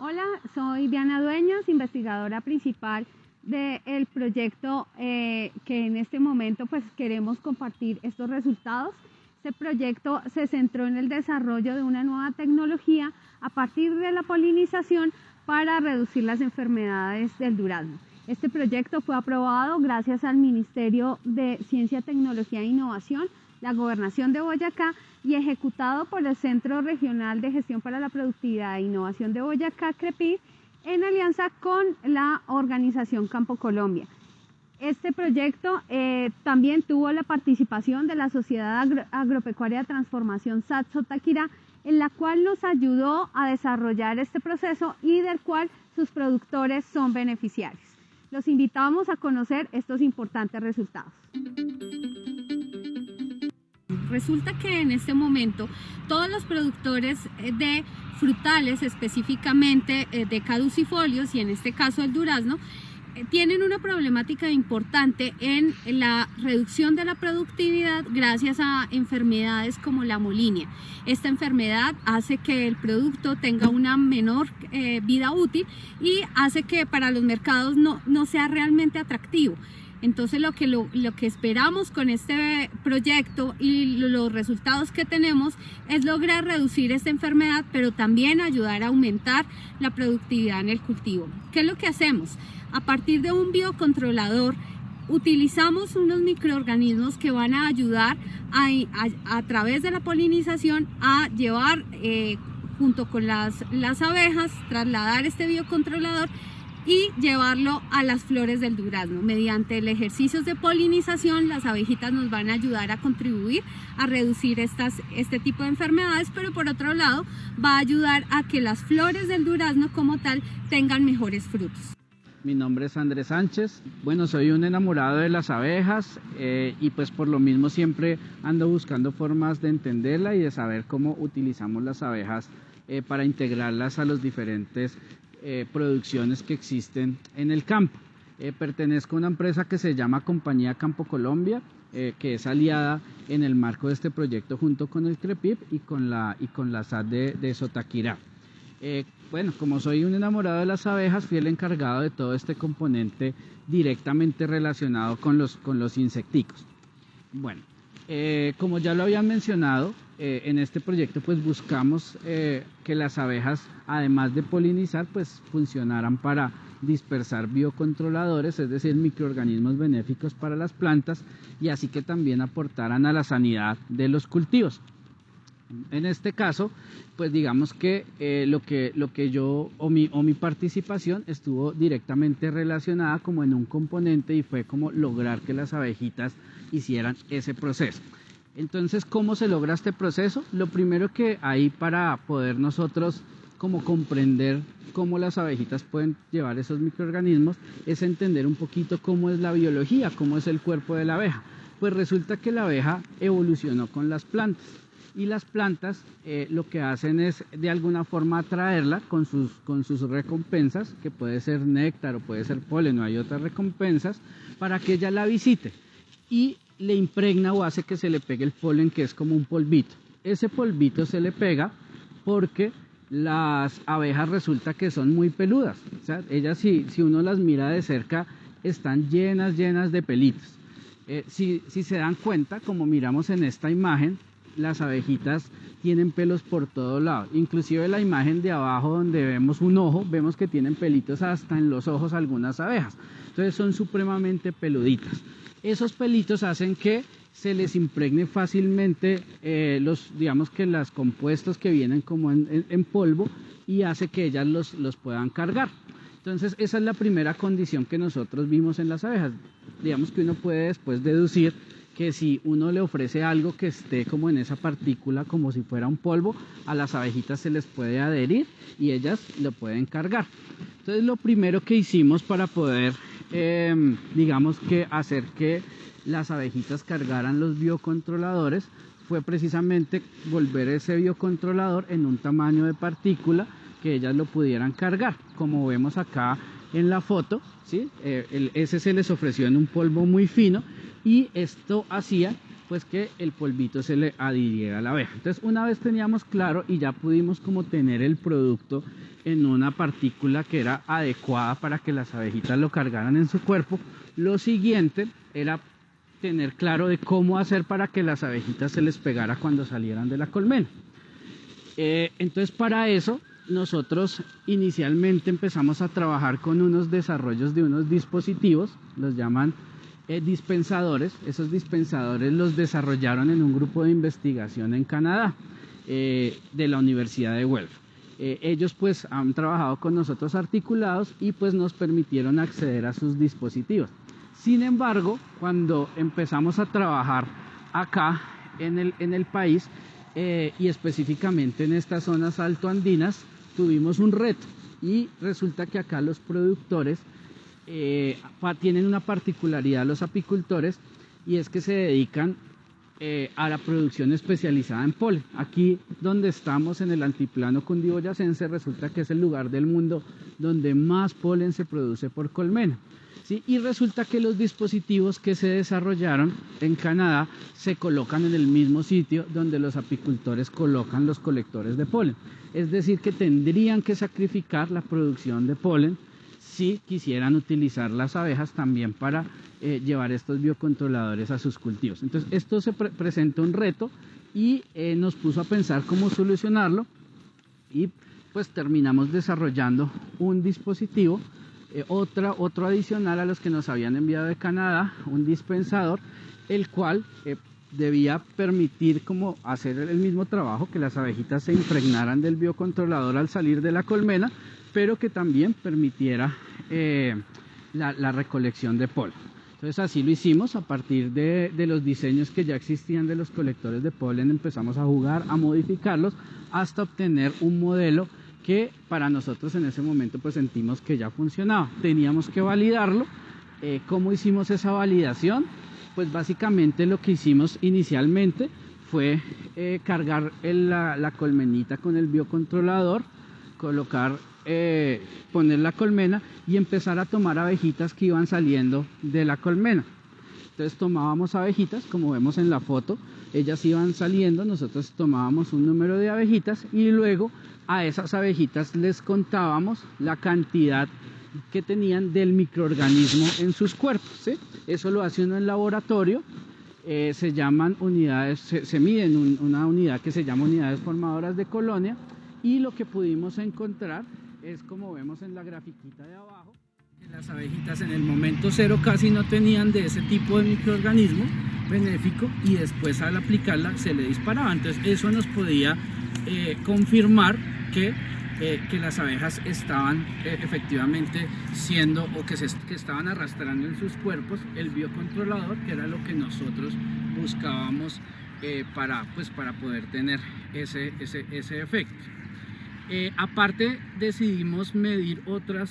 Hola, soy Diana Dueñas, investigadora principal del proyecto que en este momento pues queremos compartir estos resultados. Este proyecto se centró en el desarrollo de una nueva tecnología a partir de la polinización para reducir las enfermedades del durazno. Este proyecto fue aprobado gracias al Ministerio de Ciencia, Tecnología e Innovación, la Gobernación de Boyacá y ejecutado por el Centro Regional de Gestión para la Productividad e Innovación de Boyacá, CREPIR, en alianza con la organización Campo Colombia. Este proyecto también tuvo la participación de la Sociedad Agropecuaria de Transformación SAT-Sotaquirá, en la cual nos ayudó a desarrollar este proceso y del cual sus productores son beneficiarios. Los invitamos a conocer estos importantes resultados. Resulta que en este momento todos los productores de frutales, específicamente de caducifolios y en este caso el durazno, tienen una problemática importante en la reducción de la productividad gracias a enfermedades como la molinia. Esta enfermedad hace que el producto tenga una menor vida útil y hace que para los mercados no sea realmente atractivo. Entonces lo que esperamos con este proyecto y los resultados que tenemos es lograr reducir esta enfermedad, pero también ayudar a aumentar la productividad en el cultivo. ¿Qué es lo que hacemos? A partir de un biocontrolador utilizamos unos microorganismos que van a ayudar a través de la polinización a llevar junto con las abejas, trasladar este biocontrolador y llevarlo a las flores del durazno. Mediante el ejercicio de polinización, las abejitas nos van a ayudar a contribuir a reducir este tipo de enfermedades, pero por otro lado va a ayudar a que las flores del durazno como tal tengan mejores frutos. Mi nombre es Andrés Sánchez. Bueno, soy un enamorado de las abejas y pues por lo mismo siempre ando buscando formas de entenderla y de saber cómo utilizamos las abejas para integrarlas a los diferentes producciones que existen en el campo. Pertenezco a una empresa que se llama Compañía Campo Colombia, que es aliada en el marco de este proyecto junto con el CREPIR y con la SAT de Sotaquirá. Bueno, como soy un enamorado de las abejas, fui el encargado de todo este componente directamente relacionado con los insecticos. Bueno, como ya lo habían mencionado, en este proyecto pues buscamos que las abejas, además de polinizar, pues funcionaran para dispersar biocontroladores, es decir, microorganismos benéficos para las plantas, y así que también aportaran a la sanidad de los cultivos. En este caso, pues digamos que mi participación estuvo directamente relacionada como en un componente y fue como lograr que las abejitas hicieran ese proceso. Entonces, ¿cómo se logra este proceso? Lo primero que hay para poder nosotros como comprender cómo las abejitas pueden llevar esos microorganismos es entender un poquito cómo es la biología, cómo es el cuerpo de la abeja. Pues resulta que la abeja evolucionó con las plantas. Y las plantas lo que hacen es de alguna forma atraerla con sus recompensas, que puede ser néctar o puede ser polen o hay otras recompensas, para que ella la visite y le impregna o hace que se le pegue el polen, que es como un polvito. Ese polvito se le pega porque las abejas resulta que son muy peludas. O sea, ellas si uno las mira de cerca están llenas de pelitos. Si se dan cuenta, como miramos en esta imagen, las abejitas tienen pelos por todos lados, inclusive la imagen de abajo donde vemos un ojo, vemos que tienen pelitos hasta en los ojos algunas abejas, entonces son supremamente peluditas. Esos pelitos hacen que se les impregne fácilmente digamos que los compuestos que vienen como en polvo y hace que ellas los puedan cargar. Entonces esa es la primera condición que nosotros vimos en las abejas. Digamos que uno puede después deducir que si uno le ofrece algo que esté como en esa partícula, como si fuera un polvo, a las abejitas se les puede adherir y ellas lo pueden cargar. Entonces lo primero que hicimos para poder, digamos que hacer que las abejitas cargaran los biocontroladores fue precisamente volver ese biocontrolador en un tamaño de partícula que ellas lo pudieran cargar, como vemos acá en la foto, ¿sí? Ese se les ofreció en un polvo muy fino y esto hacía pues que el polvito se le adhiriera a la abeja. Entonces una vez teníamos claro y ya pudimos como tener el producto en una partícula que era adecuada para que las abejitas lo cargaran en su cuerpo, lo siguiente era tener claro de cómo hacer para que las abejitas se les pegara cuando salieran de la colmena. Entonces para eso nosotros inicialmente empezamos a trabajar con unos desarrollos de unos dispositivos, los llaman dispensadores. Esos dispensadores los desarrollaron en un grupo de investigación en Canadá, de la Universidad de Guelph. Ellos pues han trabajado con nosotros articulados y pues nos permitieron acceder a sus dispositivos. Sin embargo, cuando empezamos a trabajar acá en el país, y específicamente en estas zonas altoandinas, tuvimos un reto, y resulta que acá los productores tienen una particularidad, los apicultores, y es que se dedican a la producción especializada en polen. Aquí donde estamos, en el altiplano cundiboyacense, resulta que es el lugar del mundo donde más polen se produce por colmena, ¿sí? Y resulta que los dispositivos que se desarrollaron en Canadá se colocan en el mismo sitio donde los apicultores colocan los colectores de polen. Es decir, que tendrían que sacrificar la producción de polen si quisieran utilizar las abejas también para llevar estos biocontroladores a sus cultivos. Entonces esto se presentó un reto y nos puso a pensar cómo solucionarlo, y pues terminamos desarrollando un dispositivo, otro adicional a los que nos habían enviado de Canadá, un dispensador, el cual debía permitir como hacer el mismo trabajo, que las abejitas se impregnaran del biocontrolador al salir de la colmena, pero que también permitiera la recolección de polen. Entonces así lo hicimos. A partir de los diseños que ya existían de los colectores de polen, empezamos a jugar, a modificarlos hasta obtener un modelo que para nosotros en ese momento pues sentimos que ya funcionaba. Teníamos que validarlo. ¿Cómo hicimos esa validación? Pues básicamente lo que hicimos inicialmente fue cargar la colmenita con el biocontrolador, poner la colmena y empezar a tomar abejitas que iban saliendo de la colmena. Entonces tomábamos abejitas, como vemos en la foto, ellas iban saliendo, nosotros tomábamos un número de abejitas y luego a esas abejitas les contábamos la cantidad que tenían del microorganismo en sus cuerpos, ¿sí? Eso lo hace uno en laboratorio. Se llaman unidades, se miden una unidad que se llama unidades formadoras de colonia, y lo que pudimos encontrar es, como vemos en la grafiquita de abajo, que las abejitas en el momento cero casi no tenían de ese tipo de microorganismo benéfico, y después al aplicarla se le disparaba. Entonces eso nos podía confirmar que las abejas estaban efectivamente siendo, o que estaban arrastrando en sus cuerpos el biocontrolador, que era lo que nosotros buscábamos para poder tener ese efecto. Aparte decidimos medir otros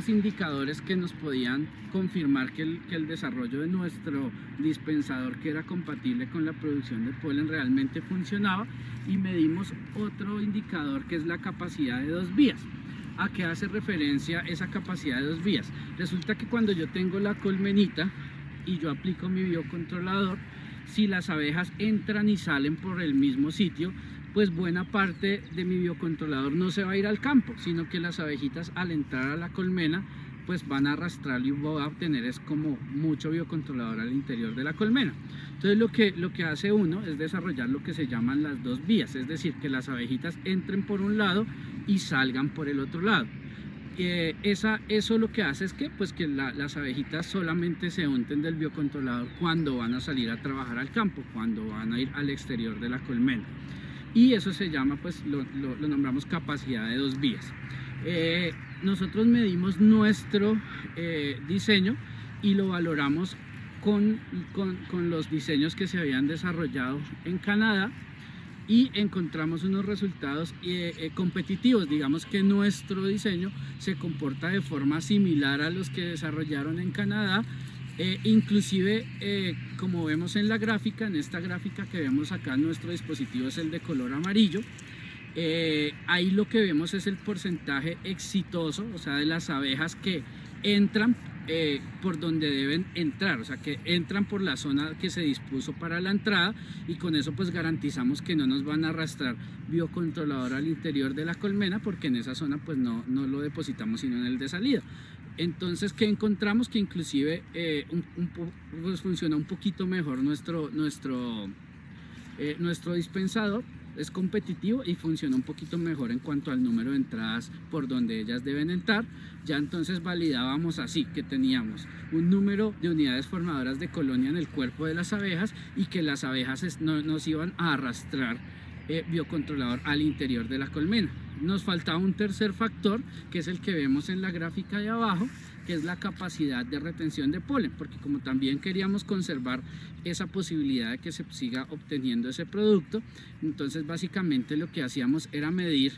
indicadores que nos podían confirmar que el desarrollo de nuestro dispensador, que era compatible con la producción de polen, realmente funcionaba, y medimos otro indicador que es la capacidad de 2 vías. ¿A qué hace referencia esa capacidad de 2 vías? Resulta que cuando yo tengo la colmenita y yo aplico mi biocontrolador, si las abejas entran y salen por el mismo sitio, pues buena parte de mi biocontrolador no se va a ir al campo, sino que las abejitas al entrar a la colmena pues van a arrastrarlo y voy a obtener es como mucho biocontrolador al interior de la colmena. Entonces lo que hace uno es desarrollar lo que se llaman las 2 vías, es decir, que las abejitas entren por un lado y salgan por el otro lado. Eso lo que hace es que las abejitas solamente se unten del biocontrolador cuando van a salir a trabajar al campo, cuando van a ir al exterior de la colmena. Y eso se llama, pues lo nombramos capacidad de 2 vías. Nosotros medimos nuestro diseño y lo valoramos con los diseños que se habían desarrollado en Canadá, y encontramos unos resultados competitivos. Digamos que nuestro diseño se comporta de forma similar a los que desarrollaron en Canadá. Inclusive como vemos en la gráfica, en esta gráfica que vemos acá, nuestro dispositivo es el de color amarillo. Ahí lo que vemos es el porcentaje exitoso, o sea, de las abejas que entran por donde deben entrar, o sea que entran por la zona que se dispuso para la entrada, y con eso pues garantizamos que no nos van a arrastrar biocontrolador al interior de la colmena, porque en esa zona pues no lo depositamos sino en el de salida. Entonces, ¿qué encontramos? Que inclusive pues funciona un poquito mejor nuestro dispensador. Es competitivo y funciona un poquito mejor en cuanto al número de entradas por donde ellas deben entrar. Ya entonces validábamos así, que teníamos un número de unidades formadoras de colonia en el cuerpo de las abejas, y que las abejas no nos iban a arrastrar biocontrolador al interior de la colmena. Nos faltaba un tercer factor, que es el que vemos en la gráfica de abajo, que es la capacidad de retención de polen, porque como también queríamos conservar esa posibilidad de que se siga obteniendo ese producto, entonces básicamente lo que hacíamos era medir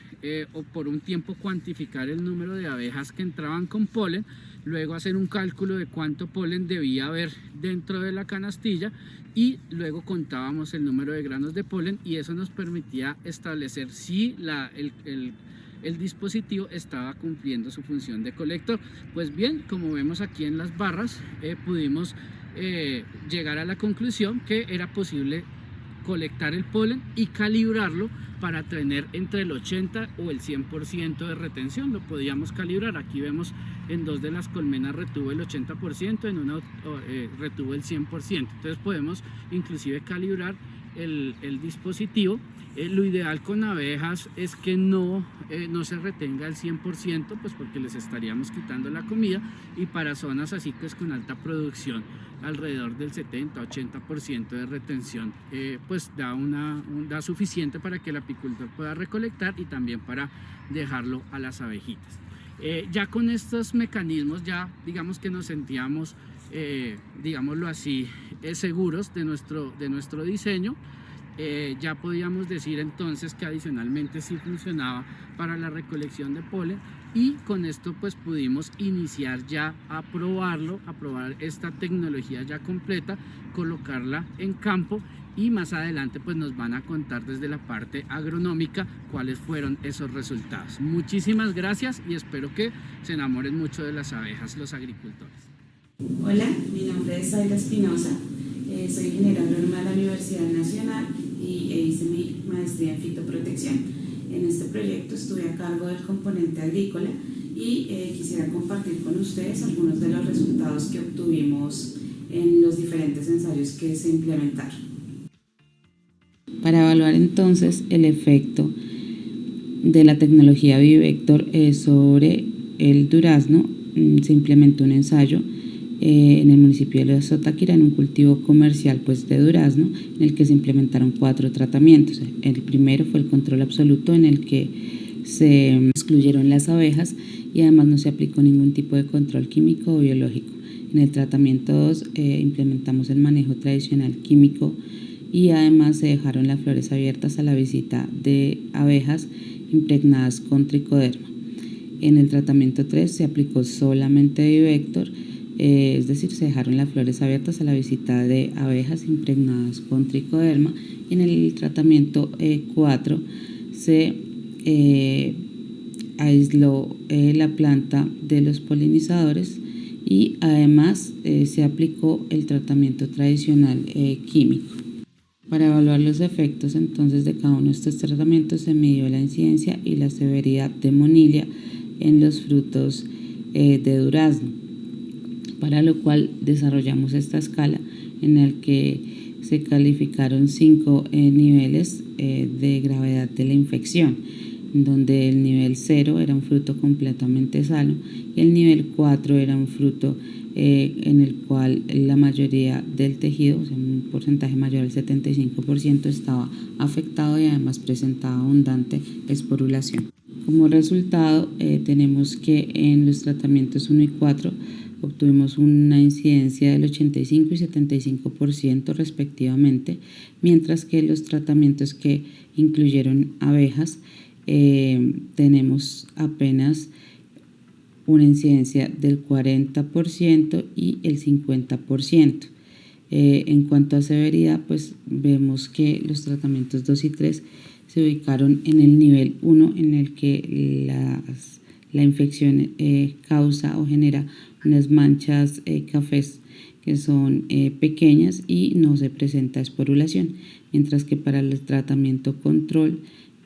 o por un tiempo cuantificar el número de abejas que entraban con polen, luego hacer un cálculo de cuánto polen debía haber dentro de la canastilla, y luego contábamos el número de granos de polen, y eso nos permitía establecer si el dispositivo estaba cumpliendo su función de colector. Pues bien, como vemos aquí en las barras, pudimos llegar a la conclusión que era posible colectar el polen y calibrarlo para tener entre el 80 o el 100% de retención. Lo podíamos calibrar. Aquí vemos en dos de las colmenas retuvo el 80%, en una retuvo el 100%. Entonces podemos inclusive calibrar el dispositivo. Lo ideal con abejas es que no se retenga el 100%, pues porque les estaríamos quitando la comida, y para zonas así pues con alta producción, alrededor del 70-80% de retención, pues da suficiente para que el apicultor pueda recolectar y también para dejarlo a las abejitas. Ya con estos mecanismos, ya digamos que nos sentíamos, digámoslo así, seguros de nuestro diseño. Ya podíamos decir entonces que adicionalmente sí funcionaba para la recolección de polen, y con esto pues pudimos iniciar ya a probar esta tecnología ya completa, colocarla en campo, y más adelante pues nos van a contar desde la parte agronómica cuáles fueron esos resultados. Muchísimas gracias y espero que se enamoren mucho de las abejas los agricultores. Hola, mi nombre es Zaira Espinosa, soy ingeniera agrónoma de la Universidad Nacional y hice mi maestría en fitoprotección. En este proyecto estuve a cargo del componente agrícola y quisiera compartir con ustedes algunos de los resultados que obtuvimos en los diferentes ensayos que se implementaron. Para evaluar entonces el efecto de la tecnología Vivector sobre el durazno, se implementó un ensayo en el municipio de Sotaquira, en un cultivo comercial pues de durazno, en el que se implementaron 4 tratamientos. El primero fue el control absoluto, en el que se excluyeron las abejas y además no se aplicó ningún tipo de control químico o biológico. En el tratamiento 2 implementamos el manejo tradicional químico, y además se dejaron las flores abiertas a la visita de abejas impregnadas con tricoderma. En el tratamiento 3 se aplicó solamente Vivector, es decir, se dejaron las flores abiertas a la visita de abejas impregnadas con tricoderma. Y en el tratamiento 4 se aisló la planta de los polinizadores, y además se aplicó el tratamiento tradicional químico. Para evaluar los efectos entonces de cada uno de estos tratamientos se midió la incidencia y la severidad de monilia en los frutos de durazno, para lo cual desarrollamos esta escala en la que se calificaron 5 niveles de gravedad de la infección, donde el nivel 0 era un fruto completamente sano y el nivel 4 era un fruto en el cual la mayoría del tejido, o sea, un porcentaje mayor al 75%, estaba afectado y además presentaba abundante esporulación. Como resultado, tenemos que en los tratamientos 1 y 4 obtuvimos una incidencia del 85 y 75% respectivamente, mientras que los tratamientos que incluyeron abejas tenemos apenas una incidencia del 40% y el 50%. En cuanto a severidad, pues vemos que los tratamientos 2 y 3 se ubicaron en el nivel 1, en el que la infección causa o genera unas manchas cafés que son pequeñas y no se presenta esporulación, mientras que para el tratamiento control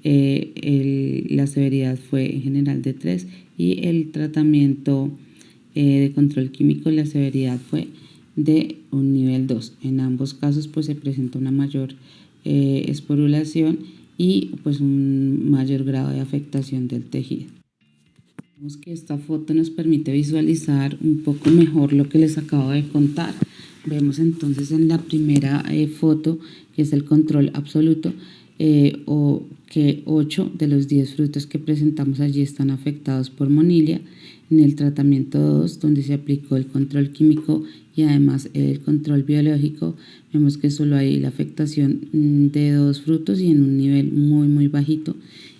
la severidad fue en general de 3 y el tratamiento de control químico la severidad fue de un nivel 2. En ambos casos pues se presenta una mayor esporulación y pues un mayor grado de afectación del tejido. Vemos que esta foto nos permite visualizar un poco mejor lo que les acabo de contar. Vemos entonces en la primera foto, que es el control absoluto, o que 8 de los 10 frutos que presentamos allí están afectados por Monilia. En el tratamiento 2, donde se aplicó el control químico y además el control biológico, vemos que solo hay la afectación de 2 frutos y en un nivel muy bajito.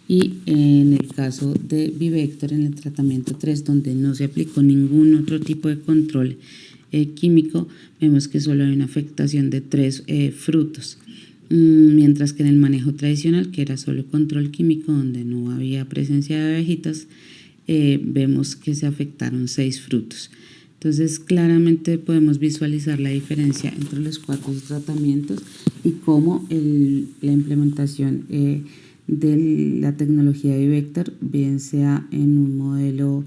Y en el caso de Vivector, en el tratamiento 3, donde no se aplicó ningún otro tipo de control químico, vemos que solo hay una afectación de 3 frutos. Mientras que en el manejo tradicional, que era solo control químico, donde no había presencia de abejitas, vemos que se afectaron 6 frutos. Entonces claramente podemos visualizar la diferencia entre los 4 tratamientos y cómo la implementación de la tecnología de Vivector, bien sea en un modelo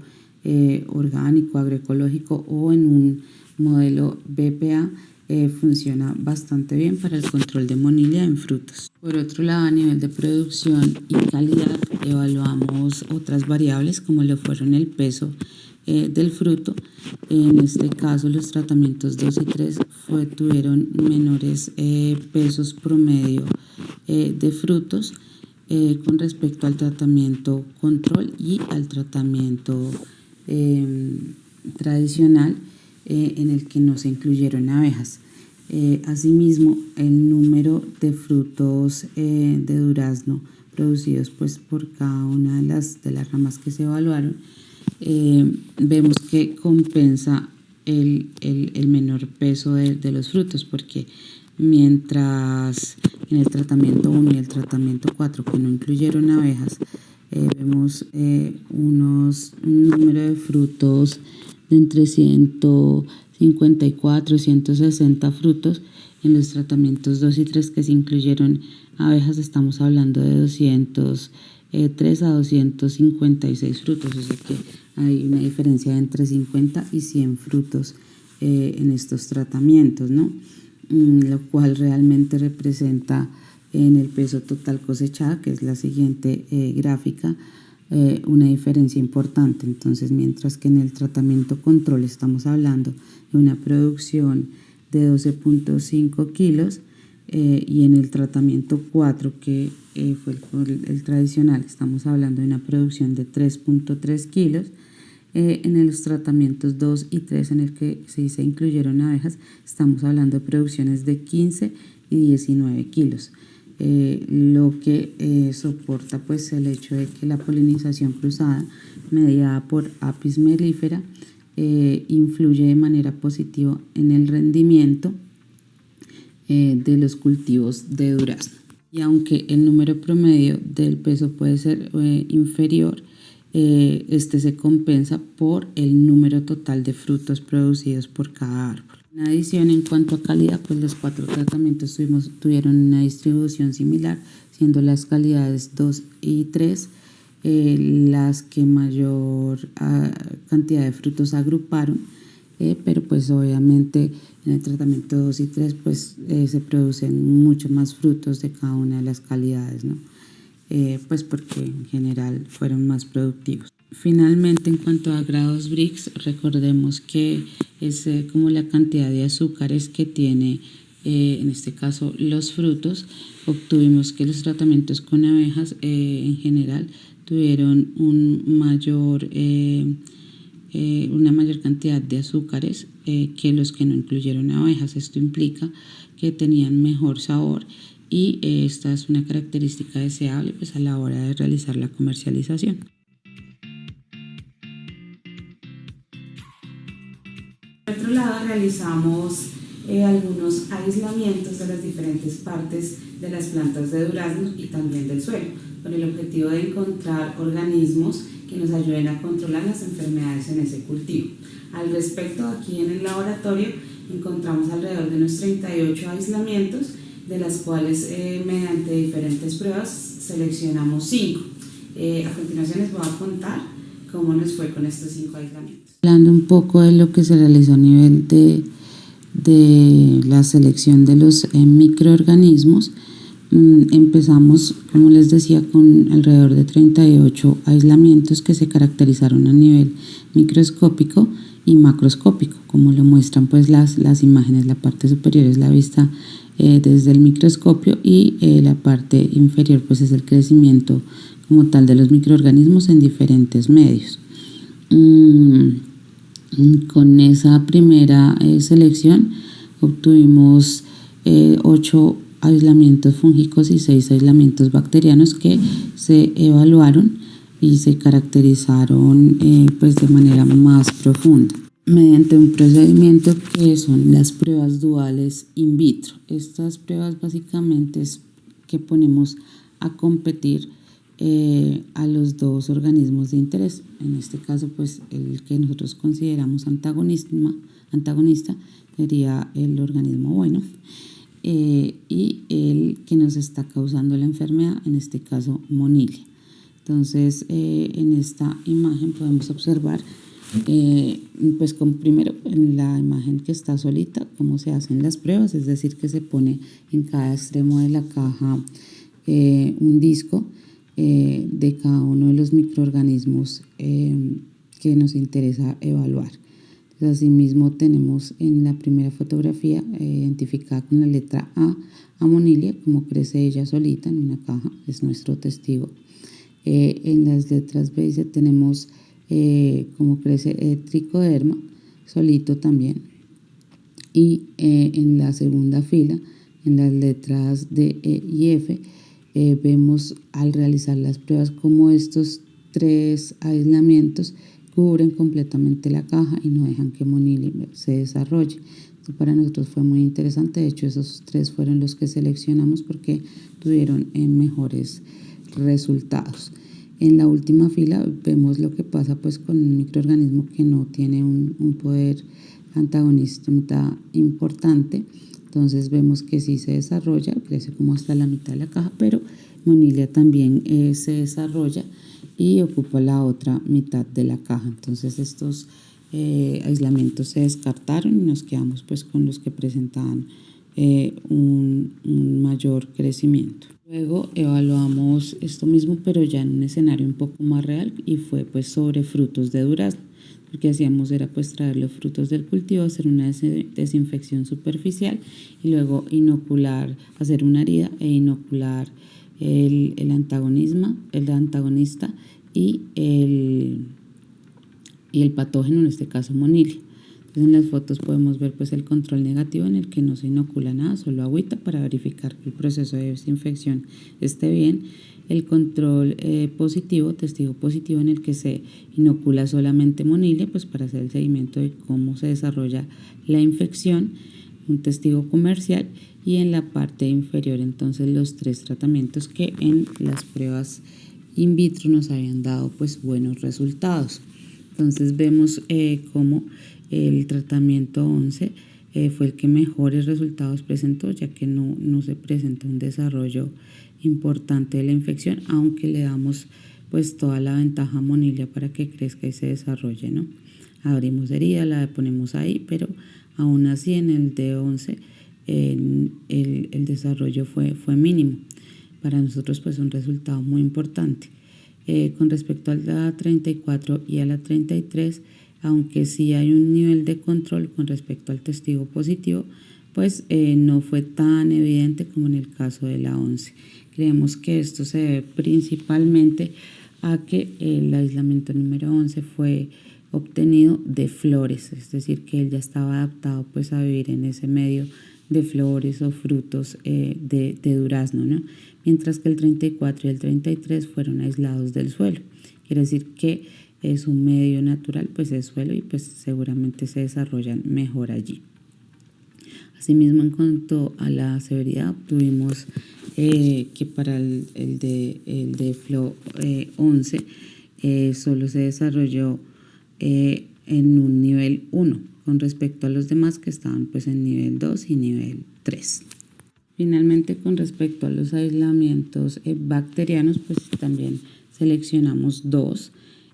orgánico, agroecológico o en un modelo BPA, funciona bastante bien para el control de Monilia en frutos. Por otro lado, a nivel de producción y calidad, evaluamos otras variables como lo fueron el peso del fruto. En este caso, los tratamientos 2 y 3 tuvieron menores pesos promedio de frutos con respecto al tratamiento control y al tratamiento tradicional, en el que no se incluyeron abejas. Asimismo, el número de frutos de durazno producidos pues, por cada una de las ramas que se evaluaron, vemos que compensa el menor peso de los frutos, porque mientras en el tratamiento 1 y el tratamiento 4, que no incluyeron abejas, vemos un número de frutos de entre 154 y 160 frutos. En los tratamientos 2 y 3 que se incluyeron abejas estamos hablando de 203 a 256 frutos, o sea que hay una diferencia de entre 50 y 100 frutos en estos tratamientos, ¿no? Lo cual realmente representa en el peso total cosechado, que es la siguiente gráfica, una diferencia importante. Entonces, mientras que en el tratamiento control estamos hablando de una producción de 12.5 kilos y en el tratamiento 4, que fue el tradicional, estamos hablando de una producción de 3.3 kilos. En los tratamientos 2 y 3, en el que se incluyeron abejas, estamos hablando de producciones de 15 y 19 kilos. Lo que soporta pues el hecho de que la polinización cruzada mediada por Apis mellifera influye de manera positiva en el rendimiento de los cultivos de durazno. Y aunque el número promedio del peso puede ser inferior, este se compensa por el número total de frutos producidos por cada árbol. En adición, en cuanto a calidad, pues los 4 tratamientos tuvieron una distribución similar, siendo las calidades 2 y 3 las que mayor cantidad de frutos agruparon, pero pues obviamente en el tratamiento 2 y 3 pues se producen mucho más frutos de cada una de las calidades, ¿no? Pues porque en general fueron más productivos. Finalmente, en cuanto a grados Brix, recordemos que es como la cantidad de azúcares que tiene, en este caso, los frutos. Obtuvimos que los tratamientos con abejas en general tuvieron una mayor cantidad de azúcares que los que no incluyeron abejas. Esto implica que tenían mejor sabor y esta es una característica deseable pues, a la hora de realizar la comercialización. Por otro lado, realizamos algunos aislamientos de las diferentes partes de las plantas de durazno y también del suelo, con el objetivo de encontrar organismos que nos ayuden a controlar las enfermedades en ese cultivo. Al respecto, aquí en el laboratorio encontramos alrededor de unos 38 aislamientos, de las cuales mediante diferentes pruebas seleccionamos 5. A continuación les voy a contar cómo nos fue con estos 5 aislamientos. Hablando un poco de lo que se realizó a nivel de la selección de los microorganismos, empezamos, como les decía, con alrededor de 38 aislamientos que se caracterizaron a nivel microscópico y macroscópico, como lo muestran pues las imágenes. La parte superior es la vista desde el microscopio y la parte inferior pues es el crecimiento como tal de los microorganismos en diferentes medios. Con esa primera selección obtuvimos 8 aislamientos fúngicos y 6 aislamientos bacterianos que se evaluaron y se caracterizaron pues de manera más profunda mediante un procedimiento que son las pruebas duales in vitro. Estas pruebas básicamente es que ponemos a competir a los dos organismos de interés. En este caso, pues el que nosotros consideramos antagonista sería el organismo bueno y el que nos está causando la enfermedad, en este caso Monilia. Entonces, en esta imagen podemos observar, pues primero en la imagen que está solita, cómo se hacen las pruebas, es decir, que se pone en cada extremo de la caja un disco de cada uno de los microorganismos que nos interesa evaluar. Entonces, asimismo tenemos en la primera fotografía identificada con la letra A Monilia, como crece ella solita en una caja, es nuestro testigo. En las letras B y C tenemos como crece Trichoderma solito también, y en la segunda fila, en las letras D, E y F, vemos al realizar las pruebas como estos 3 aislamientos cubren completamente la caja y no dejan que Monilia se desarrolle. Esto para nosotros fue muy interesante. De hecho, esos 3 fueron los que seleccionamos porque tuvieron mejores resultados. En la última fila vemos lo que pasa pues con un microorganismo que no tiene un poder antagonista importante. Entonces vemos que sí se desarrolla, crece como hasta la mitad de la caja, pero Monilia también se desarrolla y ocupa la otra mitad de la caja. Entonces estos aislamientos se descartaron y nos quedamos pues con los que presentaban un mayor crecimiento. Luego evaluamos esto mismo, pero ya en un escenario un poco más real, y fue pues sobre frutos de durazno. Lo que hacíamos era pues traer los frutos del cultivo, hacer una desinfección superficial y luego hacer una herida e inocular el antagonista y el patógeno, en este caso Monilia. Entonces, en las fotos podemos ver pues el control negativo, en el que no se inocula nada, solo agüita, para verificar que el proceso de desinfección esté bien. El control positivo, testigo positivo, en el que se inocula solamente Monilia, pues para hacer el seguimiento de cómo se desarrolla la infección, un testigo comercial, y en la parte inferior entonces los 3 tratamientos que en las pruebas in vitro nos habían dado pues buenos resultados. Entonces vemos cómo el tratamiento 11 fue el que mejores resultados presentó, ya que no se presenta un desarrollo importante de la infección, aunque le damos pues toda la ventaja a Monilia para que crezca y se desarrolle, ¿no? Abrimos herida, la ponemos ahí, pero aún así en el D11 el desarrollo fue mínimo. Para nosotros pues un resultado muy importante. Con respecto a la 34 y a la 33, aunque sí hay un nivel de control con respecto al testigo positivo, pues no fue tan evidente como en el caso de la 11. Creemos que esto se debe principalmente a que el aislamiento número 11 fue obtenido de flores, es decir, que él ya estaba adaptado pues a vivir en ese medio de flores o frutos de durazno, ¿no? Mientras que el 34 y el 33 fueron aislados del suelo. Quiere decir que es un medio natural, pues es suelo, y pues seguramente se desarrollan mejor allí. Asimismo, en cuanto a la severidad, obtuvimos que para el de FLO 11 solo se desarrolló en un nivel 1 con respecto a los demás que estaban pues en nivel 2 y nivel 3. Finalmente, con respecto a los aislamientos bacterianos, pues también seleccionamos 2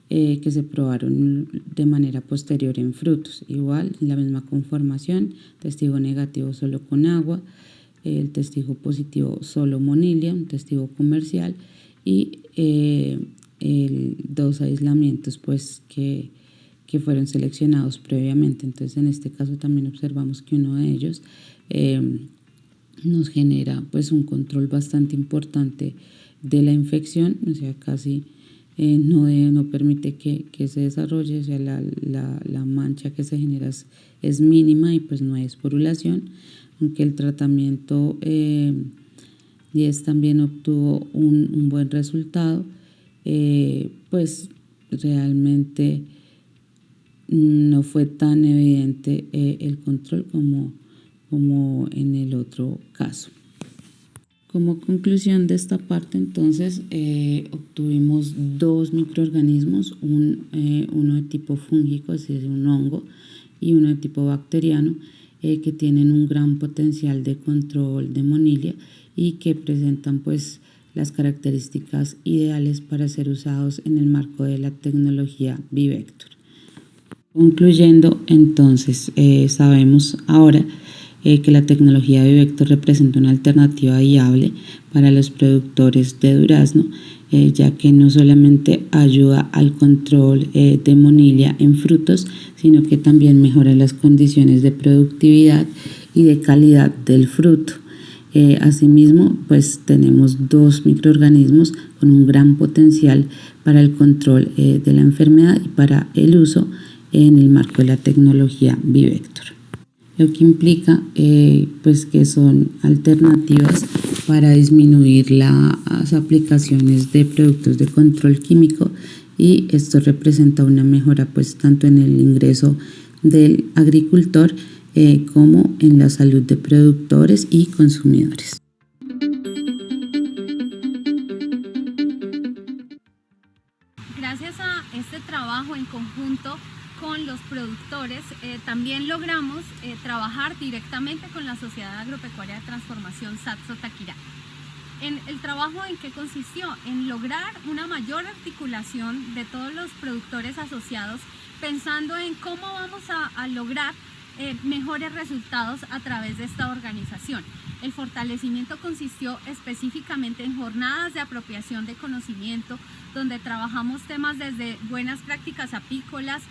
que se probaron de manera posterior en frutos. Igual, la misma conformación, testigo negativo solo con agua, el testigo positivo solo Monilia, un testigo comercial y 2 aislamientos pues que fueron seleccionados previamente. Entonces, en este caso también observamos que uno de ellos nos genera pues un control bastante importante de la infección, o sea, casi no permite que se desarrolle, o sea, la mancha que se genera es mínima y pues no hay esporulación, aunque el tratamiento 10 también obtuvo un buen resultado, pues realmente no fue tan evidente el control como en el otro caso. Como conclusión de esta parte, entonces, obtuvimos 2 microorganismos, uno de tipo fúngico, es decir, un hongo, y uno de tipo bacteriano, que tienen un gran potencial de control de Monilia y que presentan pues las características ideales para ser usados en el marco de la tecnología Vivector. Concluyendo, entonces, sabemos ahora que la tecnología Vivector representa una alternativa viable para los productores de durazno, ya que no solamente ayuda al control de Monilia en frutos, sino que también mejora las condiciones de productividad y de calidad del fruto. Asimismo, pues tenemos 2 microorganismos con un gran potencial para el control de la enfermedad y para el uso en el marco de la tecnología Vivector, lo que implica pues que son alternativas para disminuir las aplicaciones de productos de control químico, y esto representa una mejora pues tanto en el ingreso del agricultor como en la salud de productores y consumidores. Gracias a este trabajo en conjunto con los productores, también logramos trabajar directamente con la Sociedad Agropecuaria de Transformación Saxo-Taquirá. ¿El trabajo en qué consistió? En lograr una mayor articulación de todos los productores asociados, pensando en cómo vamos a lograr mejores resultados a través de esta organización. El fortalecimiento consistió específicamente en jornadas de apropiación de conocimiento, donde trabajamos temas desde buenas prácticas apícolas,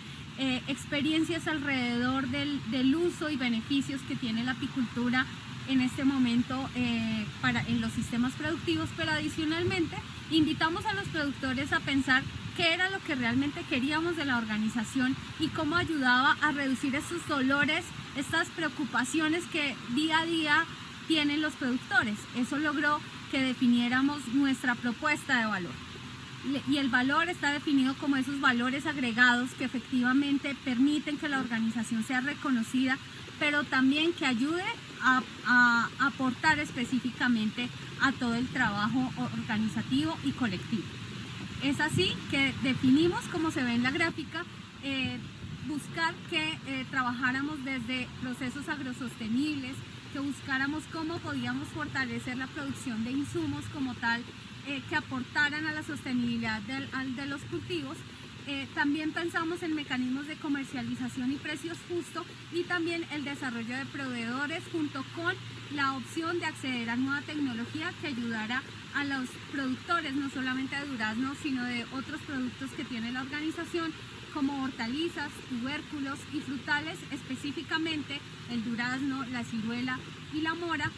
experiencias alrededor del uso y beneficios que tiene la apicultura en este momento en los sistemas productivos, pero adicionalmente invitamos a los productores a pensar qué era lo que realmente queríamos de la organización y cómo ayudaba a reducir estos dolores, estas preocupaciones que día a día tienen los productores. Eso logró que definiéramos nuestra propuesta de valor. Y el valor está definido como esos valores agregados que efectivamente permiten que la organización sea reconocida, pero también que ayude a aportar específicamente a todo el trabajo organizativo y colectivo. Es así que definimos, como se ve en la gráfica, buscar que trabajáramos desde procesos agrosostenibles, que buscáramos cómo podíamos fortalecer la producción de insumos como tal, que aportaran a la sostenibilidad de los cultivos. También pensamos en mecanismos de comercialización y precios justos, y también el desarrollo de proveedores junto con la opción de acceder a nueva tecnología que ayudara a los productores, no solamente de durazno, sino de otros productos que tiene la organización, como hortalizas, tubérculos y frutales, específicamente el durazno, la ciruela y la mora,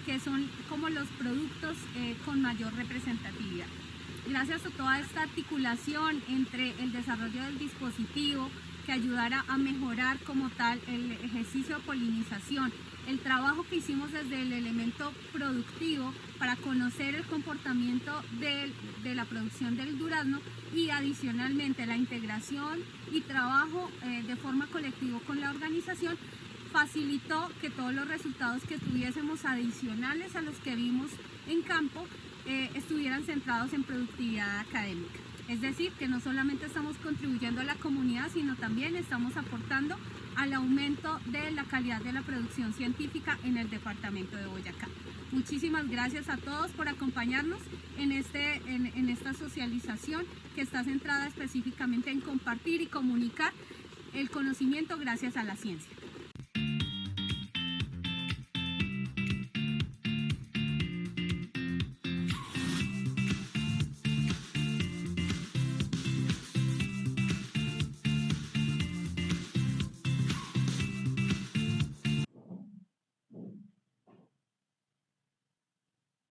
que son como los productos con mayor representatividad. Gracias a toda esta articulación entre el desarrollo del dispositivo que ayudara a mejorar como tal el ejercicio de polinización, el trabajo que hicimos desde el elemento productivo para conocer el comportamiento de la producción del durazno, y adicionalmente la integración y trabajo de forma colectiva con la organización, facilitó que todos los resultados que tuviésemos adicionales a los que vimos en campo estuvieran centrados en productividad académica. Es decir, que no solamente estamos contribuyendo a la comunidad, sino también estamos aportando al aumento de la calidad de la producción científica en el departamento de Boyacá. Muchísimas gracias a todos por acompañarnos en esta socialización que está centrada específicamente en compartir y comunicar el conocimiento gracias a la ciencia.